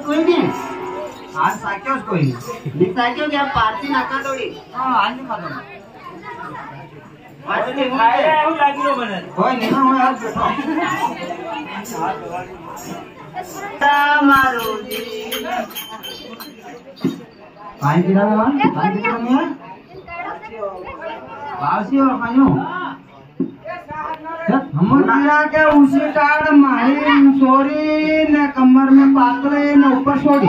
कोई नहीं आज साक्यों कोई नहीं साक्यों क्या पार्टी नाका थोड़ी हां आज नहीं खाता आज के खाए એવું લાગ્યો મને કોઈ નહીં હું આજ બેઠો તમારું જી પાણી પીરાવે વાં પાણી પીરાવે મેં પાવસી और પાણીઓ हम के उसी कार्ड माही सोरी ने कमर में पातरे ने ऊपर छोड़ी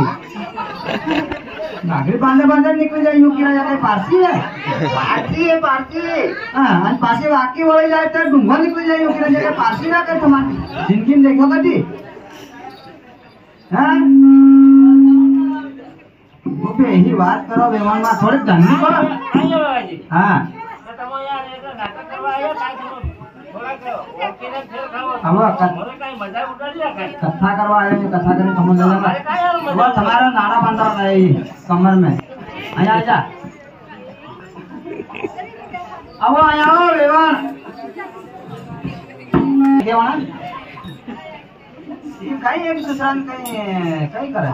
नागरी बांधे बांधे निकल जाए यूं किरा जाके पारसी है पारसी हां आज पासी वाकी वळे जाए तो डुंगा निकल जाए यूं किरा जाके पारसी ना कर तुम जिंदगी में देखो कदी हां वो पे ही बात करो बेमान में थोड़ी धंधी करो हां तो तुम यार एक नाटक करवा आयो काय करो कथा करवा आए कथा करे समझ वो तुम्हारा नाड़ा बांधा है कमर में आया आजा अब आया हो बेवान क्या वाला ये कहीं एक दूसरा कहीं करे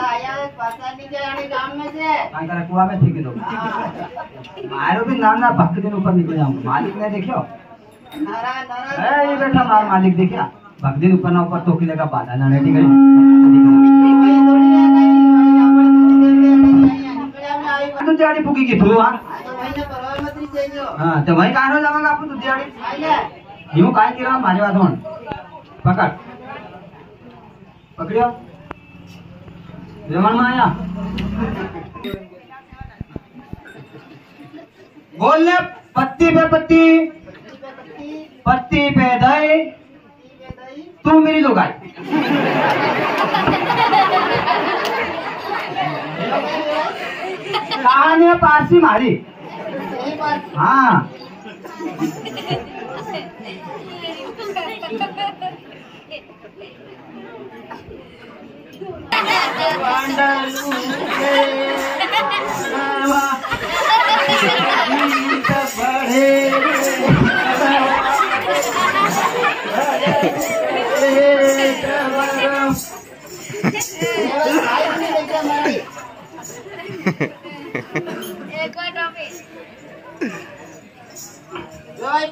आया पता नहीं के आने काम में से काय करे कुआ में ठीक है लोग मारो भी नाम ना भक्त दिन ऊपर निकल जाऊंगा मालिक ने देखो ये बेटा मार मालिक देखिया भगदीन ऊपर ना ऊपर तो किले का बाधा ना ठीक है तू दिहाड़ी पुगी की तू हां तो वही कहां जावांगा आपण तू दिहाड़ी यूं काय केला माझी बात म्हण पकड पकड़ियो विमान में आया बोलने पत्ती पे पत्ती पत्ती पे दही तू मेरी लुगाई कहानी पारसी मारी हाँ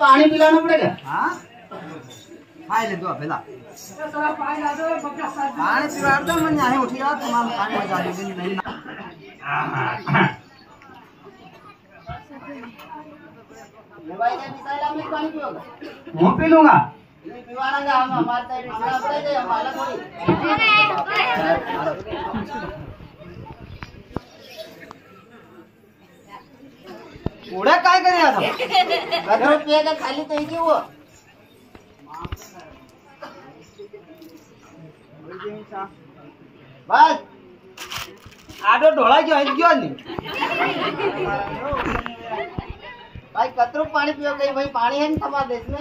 पानी पिलाना पड़ेगा हाँ खाई ले दो पहला पानी पिला दो मैं यहाँ उठ गया तुम्हारा पानी बचा देगी नहीं भाई क्या मिसाइल में पानी पियोगा वो पी लूंगा पिवाना हम हमारे तरफ रिश्ता पड़ेगा हमारा कोई उड़ा काय करे आता गधर पिएगा खाली तो ही क्यों वो बस आडो ढोला क्यों है क्यों नहीं भाई कतरो पानी पियो गई भाई पानी है नहीं हमारे देश में